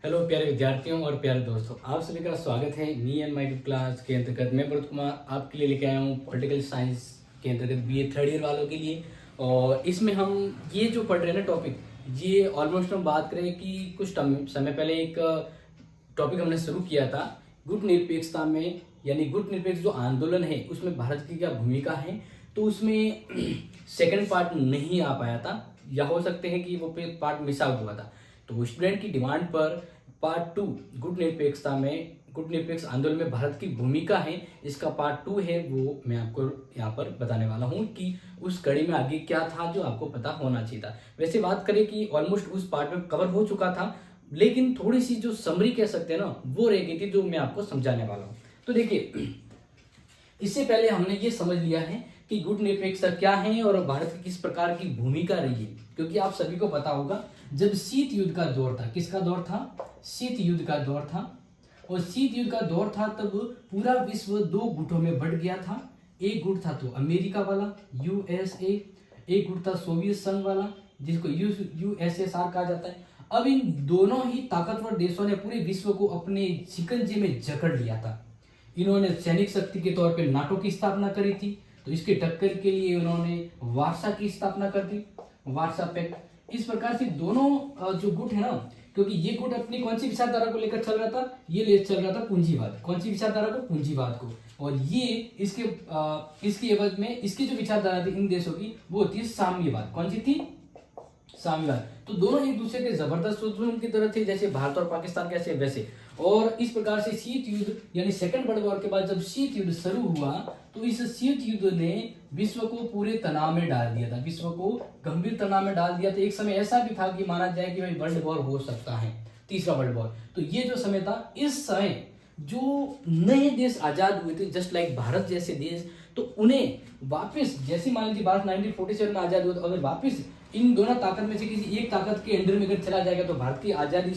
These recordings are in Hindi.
हेलो प्यारे विद्यार्थियों और प्यारे दोस्तों, आप सभी का स्वागत है मी एंड माई क्लास के अंतर्गत। मैं भरत कुमार आपके लिए लेके आया हूँ पॉलिटिकल साइंस के अंतर्गत बीए थर्ड ईयर वालों के लिए। और इसमें हम ये जो पढ़ रहे हैं ना टॉपिक, ये ऑलमोस्ट हम बात करें कि कुछ समय पहले एक टॉपिक हमने शुरू किया था गुट निरपेक्षता में, यानी गुट निरपेक्ष जो आंदोलन है उसमें भारत की क्या भूमिका है। तो उसमें सेकंड पार्ट नहीं आ पाया था, या हो सकते हैं कि वो पार्ट मिस आउट हुआ था। तो स्टूडेंट की डिमांड पर पार्ट 2 गुट निरपेक्षता में, गुट निरपेक्ष आंदोलन में भारत की भूमिका है, इसका पार्ट 2 है, वो मैं आपको यहाँ पर बताने वाला हूँ कि उस कड़ी में आगे क्या था जो आपको पता होना चाहिए था। वैसे बात करें कि ऑलमोस्ट उस पार्ट में कवर हो चुका था, लेकिन थोड़ी सी जो समरी कह सकते हैं ना वो रह गई थी, जो मैं आपको समझाने वाला हूँ। तो देखिए, इससे पहले हमने ये समझ लिया है कि गुट निरपेक्षता क्या है और भारत की किस प्रकार की भूमिका रही है। क्योंकि आप सभी को पता होगा, जब शीत युद्ध का दौर था, किसका दौर था? शीत युद्ध का दौर था। और शीत युद्ध का दौर था तब पूरा विश्व दो गुटों में बढ़ गया था। एक गुट था तो अमेरिका वाला यूएसए, एक गुट था सोवियत संघ वाला जिसको यूएसएसआर कहा जाता है। अब इन दोनों ही ताकतवर देशों ने पूरे विश्व को अपने शिकंजे में जकड़ लिया था। इन्होंने सैनिक शक्ति के तौर पे नाटो की स्थापना करी थी, तो इसके टक्कर के लिए उन्होंने वार्सा की स्थापना कर दी, वार्सा पैक्ट। इस प्रकार से दोनों जो गुट है ना, क्योंकि ये गुट अपनी कौन सी विचारधारा को लेकर चल रहा था? ये ले चल रहा था पूंजीवाद। कौन सी विचारधारा को? पूंजीवाद को। और ये इसके एवज में इसकी जो विचारधारा थी इन देशों की, वो होती है साम्यवाद। कौन सी थी? साम्यवाद। तो दोनों एक दूसरे के जबरदस्त दुश्मन की तरह थे, जैसे भारत और पाकिस्तान कैसे वैसे। और इस प्रकार से शीत युद्ध यानी सेकंड वर्ल्ड वॉर के बाद जब शीत युद्ध शुरू हुआ, तो इस शीत युद्ध ने विश्व को पूरे तनाव में डाल दिया था, विश्व को गंभीर तनाव में डाल दिया था। एक समय ऐसा भी था कि माना जाए कि भाई वर्ल्ड वॉर हो सकता है, तीसरा वर्ल्ड वॉर। तो ये जो समय था, इस समय जो नए देश आजाद हुए थे, जस्ट लाइक भारत जैसे देश, तो उन्हें वापस, जैसे मान लीजिए भारत 1947 में आजाद हुआ, तो अगर वापस इन दोनों ताकत में से किसी एक ताकत के अंडर में अगर चला जाएगा तो भारत की आजादी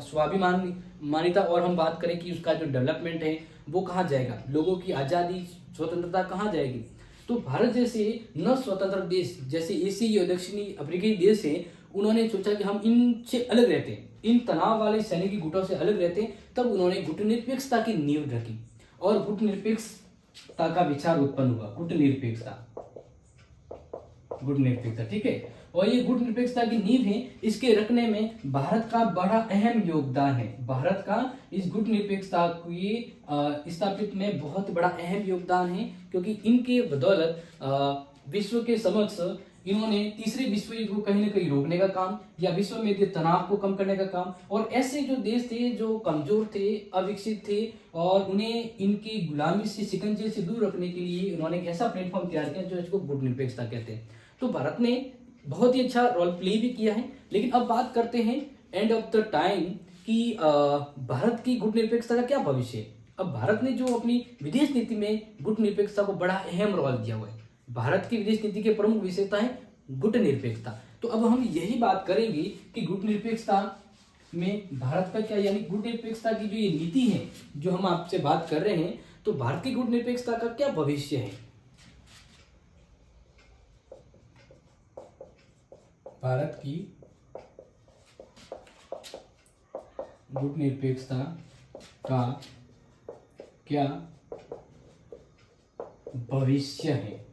स्वाभिमानिता, और हम बात करें कि उसका जो डेवलपमेंट है वो कहाँ जाएगा, लोगों की आजादी स्वतंत्रता कहाँ जाएगी। तो भारत जैसे न स्वतंत्र देश, जैसे एशियाई और दक्षिणी अफ्रीकी देश है, उन्होंने सोचा कि हम इनसे अलग रहते हैं, इन तनाव वाले सैनिक गुटों से अलग रहते हैं। तब उन्होंने गुट निरपेक्षता की नींव रखी और गुट निरपेक्षता का विचार उत्पन्न हुआ। गुट निरपेक्षता, ठीक है। और ये गुट निरपेक्षता की नींव है, इसके रखने में भारत का बड़ा अहम योगदान है। भारत का इस गुट निरपेक्षता की स्थापित में बहुत बड़ा अहम योगदान है, क्योंकि इनके बदौलत विश्व के समक्ष इन्होंने तीसरे विश्व युद्ध को कहीं ना कहीं रोकने का काम, या विश्व में तनाव को कम करने का काम, और ऐसे जो देश थे जो कमजोर थे, अविकसित थे, और उन्हें इनकी गुलामी से, शिकंजे से दूर रखने के लिए उन्होंने एक ऐसा प्लेटफॉर्म तैयार किया जो इसको गुट निरपेक्षता कहते हैं। तो भारत ने बहुत ही अच्छा रोल प्ले भी किया है। लेकिन अब बात करते हैं एंड ऑफ द टाइम कि भारत की गुट निरपेक्षता का क्या भविष्य है। अब भारत ने जो अपनी विदेश नीति में गुट निरपेक्षता को बड़ा अहम रोल दिया हुआ है। भारत की विदेश नीति के प्रमुख विशेषता है गुट निरपेक्षता। तो अब हम यही बात करेंगे कि गुट निरपेक्षता में भारत का क्या, यानी गुट निरपेक्षता की जो ये नीति है जो हम आपसे बात कर रहे हैं, तो भारत की गुट निरपेक्षता का क्या भविष्य है। भारत की गुट निरपेक्षता का क्या भविष्य है,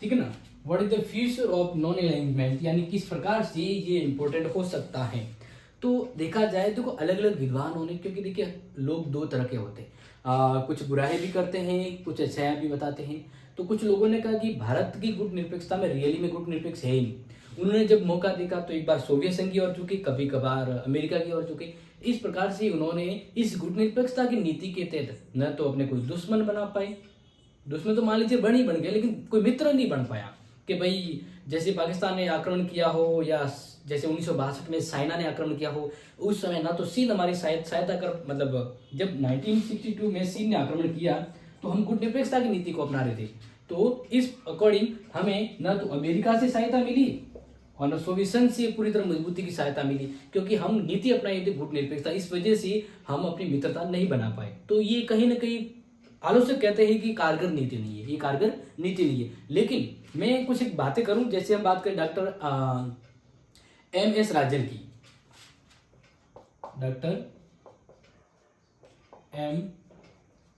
ठीक है ना। What is the future of non alignment, यानी किस प्रकार से ये इंपॉर्टेंट हो सकता है। तो देखा जाए तो अलग अलग विद्वान होने, क्योंकि देखिए लोग दो तरह के होते हैं, कुछ बुराई भी करते हैं, कुछ अच्छाई भी बताते हैं। तो कुछ लोगों ने कहा कि भारत की गुट निरपेक्षता में रियली में गुट निरपेक्ष है ही नहीं। उन्होंने जब मौका देखा तो एक बार सोवियत संघ की ओर झुके, कभी कभार अमेरिका की ओर झुके। इस प्रकार से उन्होंने इस गुट निरपेक्षता की नीति के तहत न तो अपने कोई दुश्मन बना पाए, दुश्मन तो मान लीजिए बन ही बन गए, लेकिन कोई मित्र नहीं बन पाया। कि भाई जैसे पाकिस्तान ने आक्रमण किया हो, या जैसे 1962 में चाइना ने आक्रमण किया हो, उस समय ना तो चीन हमारी सहायता कर, मतलब जब 1962 में चीन ने आक्रमण किया तो हम गुट निरपेक्षता की नीति को अपना रहे थे। तो इस अकॉर्डिंग हमें न तो अमेरिका से सहायता मिली और न सोवियत संघ से पूरी तरह मजबूती की सहायता मिली, क्योंकि हम नीति अपनाई थी गुट निरपेक्षता। इस वजह से हम अपनी मित्रता नहीं बना पाए। तो ये कहीं ना कहीं आलोचक कहते हैं कि कारगर नीति नहीं है, ये कारगर नीति नहीं है। लेकिन मैं कुछ एक बातें करूं, जैसे हम बात करें डॉक्टर एम एस राजन की, डॉक्टर एम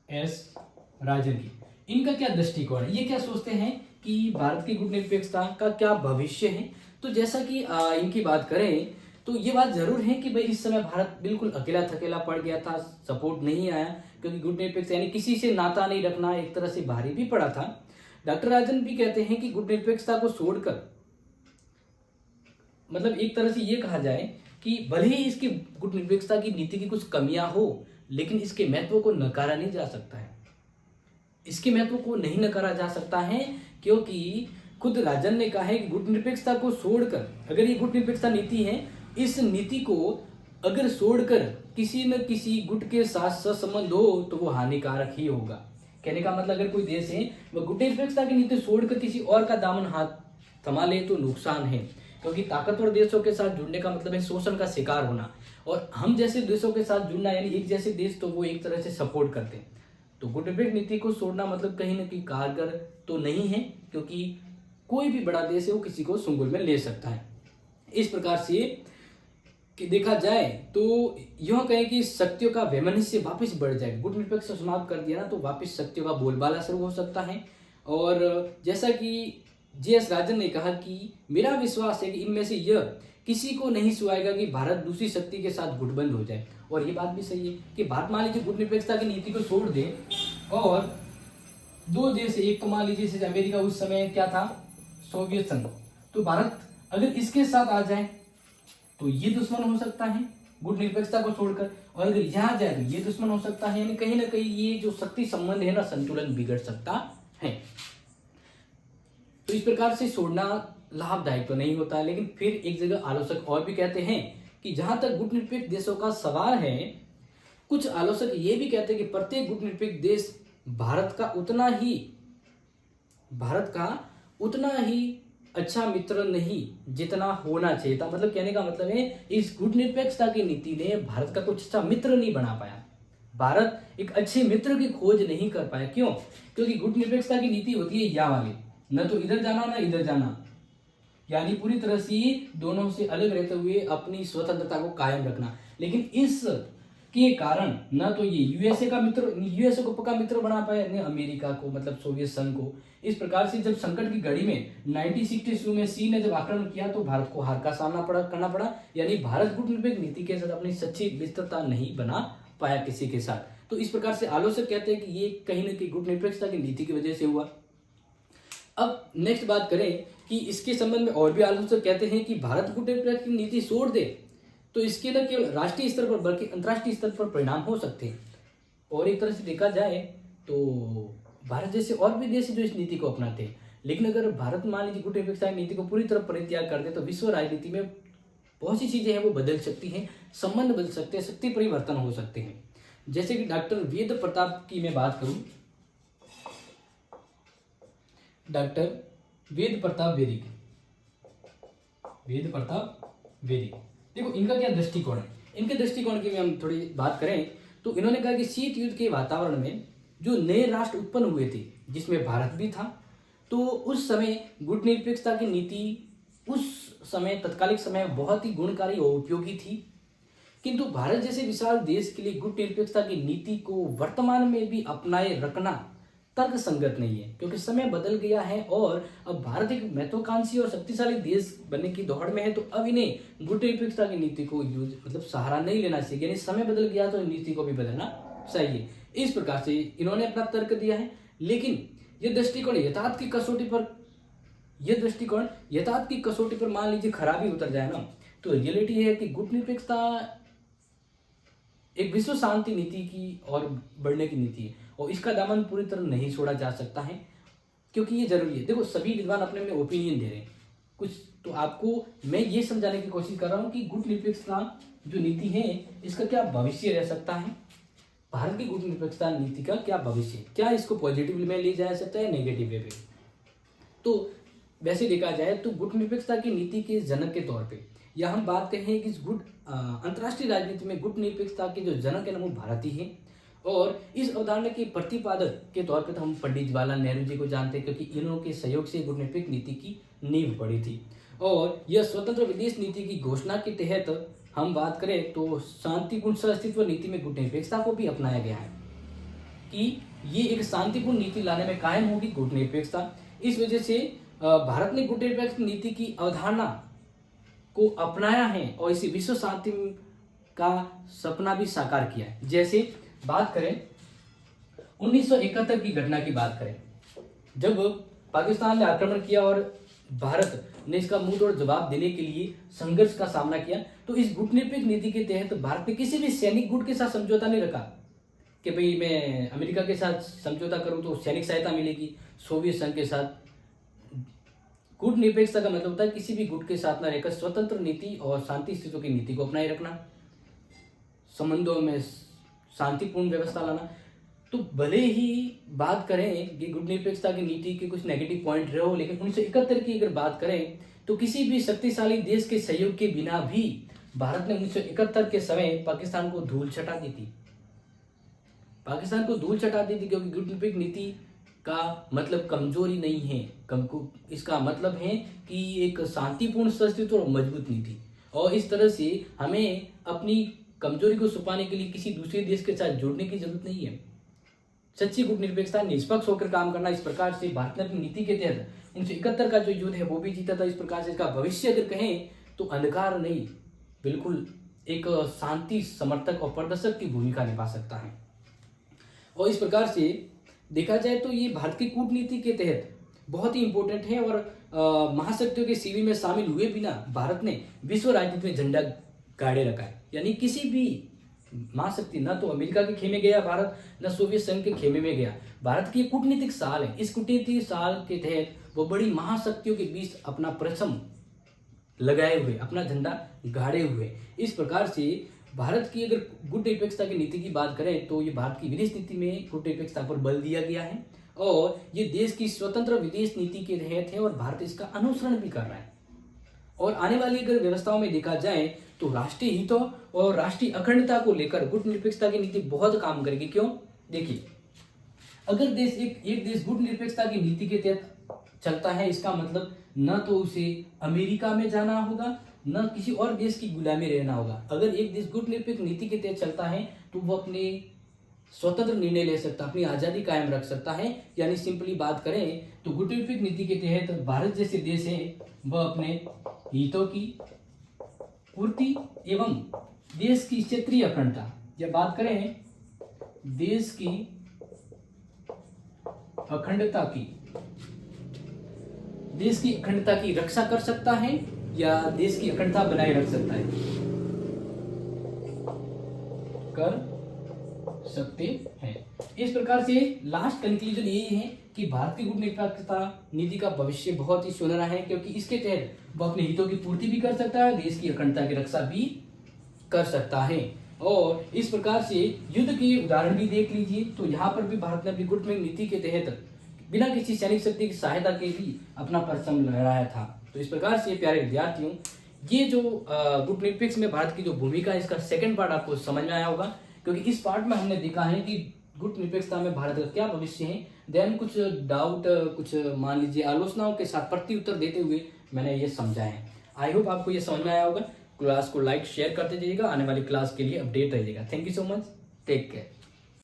एस राजन की। इनका क्या दृष्टिकोण है, ये क्या सोचते हैं कि भारत की गुटनिरपेक्षता का क्या भविष्य है। तो जैसा कि इनकी बात करें तो ये बात जरूर है कि भाई इस समय भारत बिल्कुल अकेला थकेला पड़ गया था, सपोर्ट नहीं आया, क्योंकि गुटनिरपेक्ष यानी किसी से नाता नहीं रखना एक तरह से भारी भी पड़ा था। डॉक्टर राजन भी कहते हैं कि गुटनिरपेक्षता को छोड़कर, मतलब एक तरह से ये कहा जाए कि भले ही इसकी गुटनिरपेक्षता की नीति की कुछ कमियां हो, लेकिन इसके महत्व को नकारा नहीं जा सकता है। इसके महत्व को नहीं नकारा जा सकता है क्योंकि खुद राजन ने कहा है कि गुटनिरपेक्षता को छोड़कर, अगर ये गुटनिरपेक्षता नीति है, इस नीति को अगर छोड़कर किसी न किसी गुट के साथ संबंध हो तो वो हानिकारक ही होगा। कहने का मतलब अगर कोई देश है वह गुटनिरपेक्षता की नीति छोड़कर किसी और का दामन हाथ थमा ले तो नुकसान है, क्योंकि ताकतवर देशों के साथ जुड़ने का मतलब है शोषण का शिकार होना, और हम जैसे देशों के साथ जुड़ना यानी एक जैसे देश, तो वो एक तरह से सपोर्ट करते हैं। तो गुटनिरपेक्ष नीति को छोड़ना मतलब कहीं ना कहीं कारगर तो नहीं है, क्योंकि कोई भी बड़ा देश है वो किसी को सुंगुल में ले सकता है। इस प्रकार से कि देखा जाए तो यह कहें कि शक्तियों का वैमनस्य वापस बढ़ जाएगा। गुटनिरपेक्ष समाप्त कर दिया ना तो वापस शक्तियों का बोलबाला शुरू हो सकता है। और जैसा कि JS राजन ने कहा कि मेरा विश्वास है कि इनमें से यह किसी को नहीं सुहाएगा कि भारत दूसरी शक्ति के साथ गुटबंद हो जाए। और ये बात भी सही है कि भारत मान लीजिए गुटनिरपेक्षता की नीति को छोड़ दे और दो देश, एक तो मान लीजिए जैसे अमेरिका उस समय क्या था, सोवियत संघ, तो भारत अगर इसके साथ आ जाए तो ये दुश्मन हो सकता है गुटनिरपेक्षता को छोड़कर, और अगर यहाँ जाए तो ये दुश्मन हो सकता है, यानी कहीं ना कहीं ये जो शक्ति संबंध है ना, संतुलन बिगड़ सकता है। तो इस प्रकार से छोड़ना लाभदायक तो नहीं होता। लेकिन फिर एक जगह आलोचक और भी कहते हैं कि जहां तक गुटनिरपेक्ष देशों का सवाल है, कुछ आलोचक ये भी कहते हैं कि प्रत्येक गुटनिरपेक्ष देश भारत का उतना ही अच्छा मित्र नहीं जितना होना चाहिए था। मतलब कहने का मतलब है इस गुटनिरपेक्षता की नीति ने भारत का कुछ अच्छा मित्र नहीं बना पाया, भारत एक अच्छे मित्र की खोज नहीं कर पाया। क्यों? क्योंकि गुटनिरपेक्षता की नीति होती है या वाली, न तो इधर जाना न इधर जाना, यानी पूरी तरह से दोनों से अलग रहते हुए अपनी स्वतंत्रता को कायम रखना। लेकिन इस के कारण न तो ये यूएसए को पक्का मित्र बना पाया, न अमेरिका को, मतलब सोवियत संघ को। इस प्रकार से जब संकट की घड़ी में 1962 में सी ने जब आक्रमण किया तो भारत को हार का सामना करना पड़ा, यानी भारत गुटनिरपेक्ष नीति के साथ अपनी सच्ची मित्रता नहीं बना पाया किसी के साथ। तो इस प्रकार से आलोचक कहते हैं कि ये कहीं न कहीं गुटनिरपेक्षता की नीति की वजह से हुआ। अब नेक्स्ट बात करें कि इसके संबंध में और भी आलोचक कहते हैं कि भारत गुटनिरपेक्ष की नीति छोड़ दे तो इसके न केवल राष्ट्रीय स्तर पर बल्कि अंतर्राष्ट्रीय स्तर पर परिणाम हो सकते हैं। और एक तरह से देखा जाए तो भारत जैसे और भी देश जो इस नीति को अपनाते हैं, लेकिन अगर भारत मान लीजिए गुटनिरपेक्षता की नीति को पूरी तरह परित्याग कर दे तो विश्व राजनीति में बहुत सी चीजें हैं वो बदल सकती हैं, संबंध बदल सकते हैं, शक्ति परिवर्तन हो सकते हैं। जैसे कि डॉक्टर वेद प्रताप की मैं बात करूं, डॉक्टर वेद प्रताप वेदिक, देखो इनका क्या दृष्टिकोण है। इनके दृष्टिकोण की हम थोड़ी बात करें तो इन्होंने कहा कि शीत युद्ध के वातावरण में जो नए राष्ट्र उत्पन्न हुए थे जिसमें भारत भी था, तो उस समय गुटनिरपेक्षता की नीति उस समय तत्कालिक समय बहुत ही गुणकारी और उपयोगी थी। किंतु भारत जैसे विशाल देश के लिए गुटनिरपेक्षता की नीति को वर्तमान में भी अपनाए रखना तर्क संगत नहीं है, क्योंकि समय बदल गया है और अब भारत एक महत्वाकांक्षी और शक्तिशाली देश बनने की दौड़ में है। तो अब इन्हें गुटनिरपेक्षता की नीति को सहारा नहीं लेना चाहिए, यानी समय बदल गया तो नीति को भी बदलना चाहिए। इस प्रकार से इन्होंने अपना तर्क दिया है। लेकिन यह दृष्टिकोण यथार्थ की कसौटी पर मान लीजिए खराबी उतर जाए ना, तो रियलिटी है कि गुटनिरपेक्षता एक विश्व शांति नीति की और बढ़ने की नीति है और इसका दामन पूरी तरह नहीं छोड़ा जा सकता है, क्योंकि ये जरूरी है। देखो सभी विद्वान अपने अपने ओपिनियन दे रहे हैं कुछ, तो आपको मैं ये समझाने की कोशिश कर रहा हूँ कि गुटनिरपेक्षता जो नीति है इसका क्या भविष्य रह सकता है, भारत की गुटनिरपेक्षता नीति का क्या भविष्य, क्या इसको पॉजिटिव में ले जाया सकता है नेगेटिव वे पे। तो वैसे देखा जाए तो गुटनिरपेक्षता की नीति के जनक के तौर पे या हम बात करें कि अंतर्राष्ट्रीय राजनीति में गुटनिरपेक्षता के जो जनक है ना वो भारत ही है। और इस अवधारणा के प्रतिपादक के तौर पे तो हम पंडित जवाहरलाल नेहरू जी को जानते हैं, क्योंकि इन्हों के सहयोग से गुटनिरपेक्ष नीति की नींव पड़ी थी। और यह स्वतंत्र विदेश नीति की घोषणा के तहत हम बात करें तो शांतिपूर्ण सह-अस्तित्व नीति में गुटनिरपेक्षता को भी अपनाया गया है कि ये एक शांतिपूर्ण नीति लाने में कायम होगी गुटनिरपेक्षता। इस वजह से भारत ने गुटनिरपेक्ष नीति की अवधारणा को अपनाया है और इसी विश्व शांति का सपना भी साकार किया है। जैसे बात करें 1971 की घटना की बात करें, जब पाकिस्तान ने आक्रमण किया और भारत ने इसका मुंह तोड़ जवाब देने के लिए संघर्ष का सामना किया, तो इस गुटनिरपेक्ष नीति के तहत भारत ने किसी भी सैनिक गुट के साथ समझौता नहीं रखा कि भाई मैं अमेरिका के साथ समझौता करूं तो सैनिक सहायता मिलेगी, सोवियत संघ के साथ। गुटनिरपेक्षता का मतलब होता है किसी भी गुट के साथ न रहकर स्वतंत्र नीति और शांति स्थितियों की नीति को अपनाए रखना, संबंधों में शांतिपूर्ण व्यवस्था लाना। तो भले ही बात करें कि गुटनिरपेक्षता की नीति के कुछ नेगेटिव पॉइंट रहे हो, लेकिन 1971 की अगर बात करें तो किसी भी शक्तिशाली देश के सहयोग के बिना भी भारत ने 1971 के समय पाकिस्तान को धूल चटा दी थी। पाकिस्तान को धूल चटा दी थी क्योंकि गुटनिरपेक्ष नीति का मतलब कमजोरी नहीं है, इसका मतलब है कि एक शांतिपूर्ण अस्तित्व और मजबूत नीति। और इस तरह से हमें अपनी कमजोरी को छुपाने के लिए किसी दूसरे देश के साथ जुड़ने की जरूरत नहीं है। सच्ची गुटनिरपेक्षता निष्पक्ष होकर काम करना। इस प्रकार से भारत ने अपनी नीति के तहत 1971 का जो युद्ध है वो भी जीता था। इस प्रकार से इसका भविष्य अगर कहें तो अंधकार नहीं, बिल्कुल एक शांति समर्थक और प्रदर्शक की भूमिका निभा सकता है। और इस प्रकार से देखा जाए तो ये भारत की कूटनीति के तहत बहुत ही इंपॉर्टेंट है और महाशक्तियों के शिविर में शामिल हुए बिना भारत ने विश्व राजनीति में झंडा गाड़े रखा है। यानी किसी भी महाशक्ति, न तो अमेरिका के खेमे गया भारत, न सोवियत संघ के खेमे में गया। भारत की कूटनीतिक साल है, इस कूटनीतिक साल के तहत वो बड़ी महाशक्तियों के बीच अपना परचम लगाए हुए, अपना झंडा गाड़े हुए। इस प्रकार से भारत की अगर गुटनिरपेक्षता की नीति की बात करें तो ये भारत की विदेश नीति में गुटनिरपेक्षता पर बल दिया गया है और ये देश की स्वतंत्र विदेश नीति के तहत है और भारत इसका अनुसरण भी कर रहा है। और आने वाली अगर व्यवस्थाओं में देखा जाए तो राष्ट्रीय हितों और राष्ट्रीय अखंडता को लेकर गुटनिरपेक्षता की नीति बहुत काम करेगी। क्यों? देखिए, अगर देश एक देश गुटनिरपेक्षता की नीति के तहत चलता है, इसका मतलब न तो उसे अमेरिका में जाना होगा, न किसी और देश की गुलामी रहना होगा। अगर एक देश गुटनिरपेक्ष नीति के तहत चलता है तो वो अपने स्वतंत्र निर्णय ले सकता है, अपनी आज़ादी कायम रख सकता है। यानी सिंपली बात करें तो गुटनिरपेक्ष नीति के तहत भारत जैसे देश है वह अपने हितों की पूर्ति एवं देश की क्षेत्रीय अखंडता, जब बात करें देश की अखंडता की रक्षा कर सकता है या देश की अखंडता बनाए रख सकता है, कर सकते हैं। इस प्रकार से लास्ट कंक्लूजन यही है कि भारत की गुटनिरपेक्षता नीति का भविष्य बहुत ही सुनहरा है, क्योंकि इसके तहत वह अपने हितों की पूर्ति भी कर सकता है, देश की अखंडता की रक्षा भी कर सकता है। और इस प्रकार से युद्ध के उदाहरण भी देख लीजिए, तो यहाँ पर भी भारत ने अपनी गुटनिरपेक्ष नीति के तहत बिना किसी सैनिक शक्ति की सहायता के भी अपना परचम लहराया था। तो इस प्रकार से प्यारे विद्यार्थियों, ये जो गुटनिरपेक्ष में भारत की जो भूमिका है, इसका सेकंड पार्ट आपको समझ में आया होगा, क्योंकि इस पार्ट में हमने देखा है कि गुटनिरपेक्षता में भारत का क्या भविष्य है। देन कुछ डाउट, कुछ मान लीजिए आलोचनाओं के साथ प्रत्युत्तर देते हुए मैंने ये समझाया है। आई होप आपको ये समझ में आया होगा। क्लास को लाइक शेयर करते जाइएगा, आने वाली क्लास के लिए अपडेट रहिएगा। Thank you so much, take care.